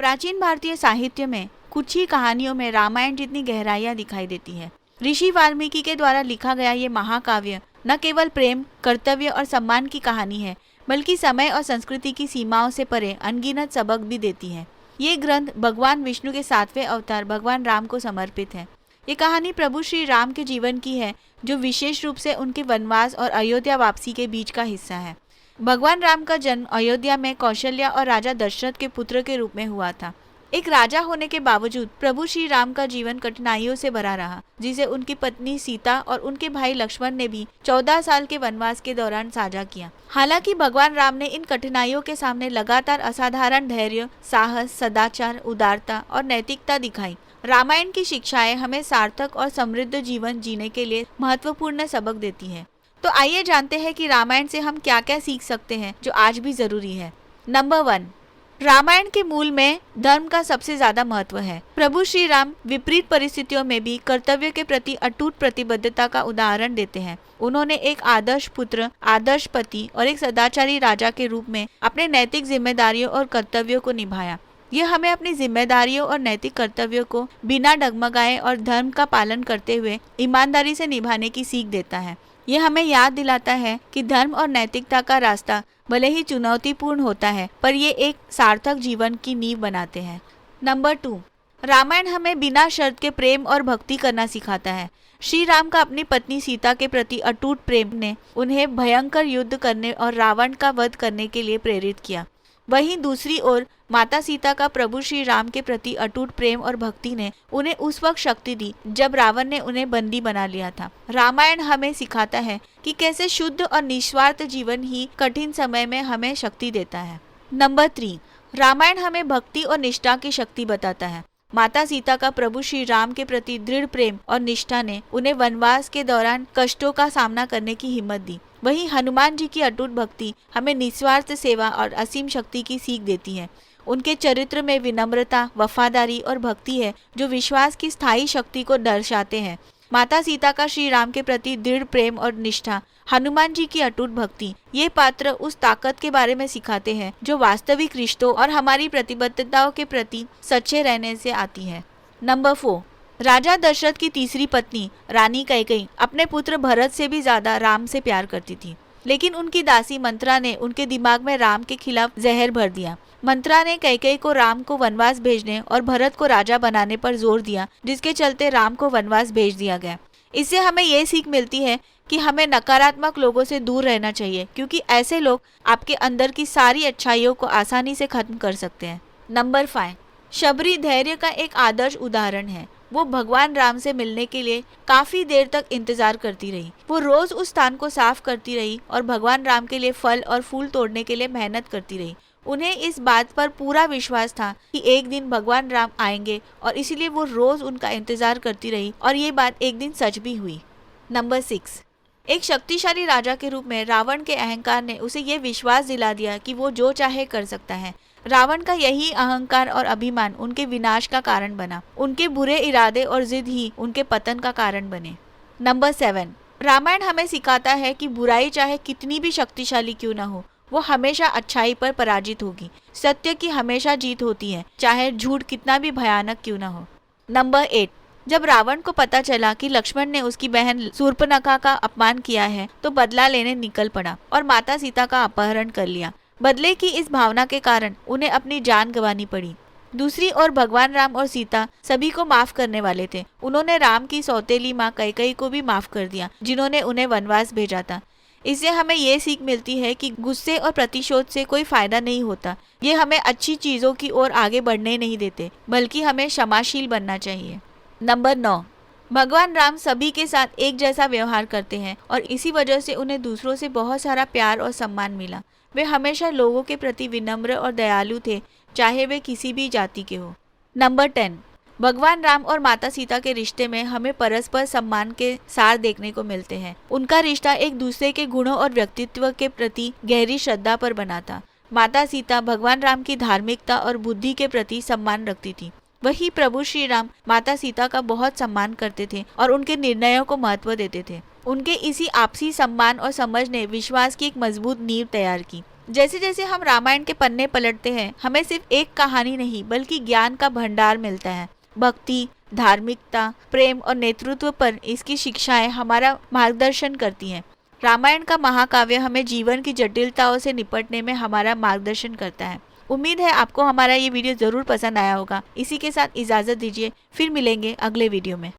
प्राचीन भारतीय साहित्य में कुछ ही कहानियों में रामायण जितनी गहराइयाँ दिखाई देती है। ऋषि वाल्मीकि के द्वारा लिखा गया ये महाकाव्य न केवल प्रेम, कर्तव्य और सम्मान की कहानी है, बल्कि समय और संस्कृति की सीमाओं से परे अनगिनत सबक भी देती है। ये ग्रंथ भगवान विष्णु के 7वें अवतार भगवान राम को समर्पित है। ये कहानी प्रभु श्री राम के जीवन की है, जो विशेष रूप से उनके वनवास और अयोध्या वापसी के बीच का हिस्सा है। भगवान राम का जन्म अयोध्या में कौशल्या और राजा दशरथ के पुत्र के रूप में हुआ था। एक राजा होने के बावजूद प्रभु श्री राम का जीवन कठिनाइयों से भरा रहा, जिसे उनकी पत्नी सीता और उनके भाई लक्ष्मण ने भी 14 साल के वनवास के दौरान साझा किया। हालांकि भगवान राम ने इन कठिनाइयों के सामने लगातार असाधारण धैर्य, साहस, सदाचार, उदारता और नैतिकता दिखाई। रामायण की शिक्षाएं हमें सार्थक और समृद्ध जीवन जीने के लिए महत्वपूर्ण सबक देती है। तो आइए जानते हैं कि रामायण से हम क्या क्या सीख सकते हैं जो आज भी जरूरी है। नंबर 1, रामायण के मूल में धर्म का सबसे ज्यादा महत्व है। प्रभु श्री राम विपरीत परिस्थितियों में भी कर्तव्य के प्रति अटूट प्रतिबद्धता का उदाहरण देते हैं। उन्होंने एक आदर्श पुत्र, आदर्श पति और एक सदाचारी राजा के रूप में अपने नैतिक जिम्मेदारियों और कर्तव्यों को निभाया। यह हमें अपनी जिम्मेदारियों और नैतिक कर्तव्यों को बिना डगमगाए और धर्म का पालन करते हुए ईमानदारी से निभाने की सीख देता है। यह हमें याद दिलाता है कि धर्म और नैतिकता का रास्ता भले ही चुनौतीपूर्ण होता है, पर ये एक सार्थक जीवन की नींव बनाते हैं। नंबर 2, रामायण हमें बिना शर्त के प्रेम और भक्ति करना सिखाता है। श्री राम का अपनी पत्नी सीता के प्रति अटूट प्रेम ने उन्हें भयंकर युद्ध करने और रावण का वध करने के लिए प्रेरित किया। वहीं दूसरी ओर माता सीता का प्रभु श्री राम के प्रति अटूट प्रेम और भक्ति ने उन्हें उस वक्त शक्ति दी जब रावण ने उन्हें बंदी बना लिया था। रामायण हमें सिखाता है कि कैसे शुद्ध और निस्वार्थ जीवन ही कठिन समय में हमें शक्ति देता है। नंबर 3, रामायण हमें भक्ति और निष्ठा की शक्ति बताता है। माता सीता का प्रभु श्री राम के प्रति दृढ़ प्रेम और निष्ठा ने उन्हें वनवास के दौरान कष्टों का सामना करने की हिम्मत दी। वहीं हनुमान जी की अटूट भक्ति हमें निस्वार्थ सेवा और असीम शक्ति की सीख देती है। उनके चरित्र में विनम्रता, वफादारी और भक्ति है, जो विश्वास की स्थायी शक्ति को दर्शाते हैं। माता सीता का श्री राम के प्रति दृढ़ प्रेम और निष्ठा, हनुमान जी की अटूट भक्ति, ये पात्र उस ताकत के बारे में सिखाते हैं जो वास्तविक रिश्तों और हमारी प्रतिबद्धताओं के प्रति सच्चे रहने से आती है। नंबर 4, राजा दशरथ की तीसरी पत्नी रानी कैकेयी अपने पुत्र भरत से भी ज्यादा राम से प्यार करती थी, लेकिन उनकी दासी मंत्रा ने उनके दिमाग में राम के खिलाफ जहर भर दिया। मंत्रा ने कैकेयी को राम को वनवास भेजने और भरत को राजा बनाने पर जोर दिया, जिसके चलते राम को वनवास भेज दिया गया। इससे हमें ये सीख मिलती है कि हमें नकारात्मक लोगों से दूर रहना चाहिए, क्योंकि ऐसे लोग आपके अंदर की सारी अच्छाइयों को आसानी से खत्म कर सकते हैं। नंबर 5, शबरी धैर्य का एक आदर्श उदाहरण है। वो भगवान राम से मिलने के लिए काफी देर तक इंतजार करती रही। वो रोज उस स्थान को साफ करती रही और भगवान राम के लिए फल और फूल तोड़ने के लिए मेहनत करती रही। उन्हें इस बात पर पूरा विश्वास था कि एक दिन भगवान राम आएंगे और इसीलिए वो रोज उनका इंतजार करती रही, और ये बात एक दिन सच भी हुई। नंबर 6, एक शक्तिशाली राजा के रूप में रावण के अहंकार ने उसे ये विश्वास दिला दिया कि वो जो चाहे कर सकता है। रावण का यही अहंकार और अभिमान उनके विनाश का कारण बना। उनके बुरे इरादे और जिद ही उनके पतन का कारण बने। नंबर 7, रामायण हमें सिखाता है कि बुराई चाहे कितनी भी शक्तिशाली क्यों न हो, वो हमेशा अच्छाई पर पराजित होगी। सत्य की हमेशा जीत होती है, चाहे झूठ कितना भी भयानक क्यों न हो। नंबर 8, जब रावण को पता चला कि लक्ष्मण ने उसकी बहन शूर्पणखा का अपमान किया है, तो बदला लेने निकल पड़ा और माता सीता का अपहरण कर लिया। बदले की इस भावना के कारण उन्हें अपनी जान गंवानी पड़ी। दूसरी ओर भगवान राम और सीता सभी को माफ करने वाले थे। उन्होंने राम की सौतेली माँ कैकेयी को भी माफ कर दिया, जिन्होंने उन्हें वनवास भेजा था। इससे हमें ये सीख मिलती है कि गुस्से और प्रतिशोध से कोई फायदा नहीं होता। ये हमें अच्छी चीजों की ओर आगे बढ़ने नहीं देते, बल्कि हमें क्षमाशील बनना चाहिए। नंबर 9, भगवान राम सभी के साथ एक जैसा व्यवहार करते हैं और इसी वजह से उन्हें दूसरों से बहुत सारा प्यार और सम्मान मिला। वे हमेशा लोगों के प्रति विनम्र और दयालु थे, चाहे वे किसी भी जाति के हो। नंबर 10, भगवान राम और माता सीता के रिश्ते में हमें परस्पर सम्मान के सार देखने को मिलते हैं। उनका रिश्ता एक दूसरे के गुणों और व्यक्तित्व के प्रति गहरी श्रद्धा पर बना था। माता सीता भगवान राम की धार्मिकता और बुद्धि के प्रति सम्मान रखती थी। वही प्रभु श्री राम माता सीता का बहुत सम्मान करते थे और उनके निर्णयों को महत्व देते थे। उनके इसी आपसी सम्मान और समझ ने विश्वास की एक मजबूत नींव तैयार की। जैसे जैसे हम रामायण के पन्ने पलटते हैं, हमें सिर्फ एक कहानी नहीं बल्कि ज्ञान का भंडार मिलता है। भक्ति, धार्मिकता, प्रेम और नेतृत्व पर इसकी शिक्षाएं हमारा मार्गदर्शन करती हैं। रामायण का महाकाव्य हमें जीवन की जटिलताओं से निपटने में हमारा मार्गदर्शन करता है। उम्मीद है आपको हमारा ये वीडियो जरूर पसंद आया होगा। इसी के साथ इजाजत दीजिए, फिर मिलेंगे अगले वीडियो में।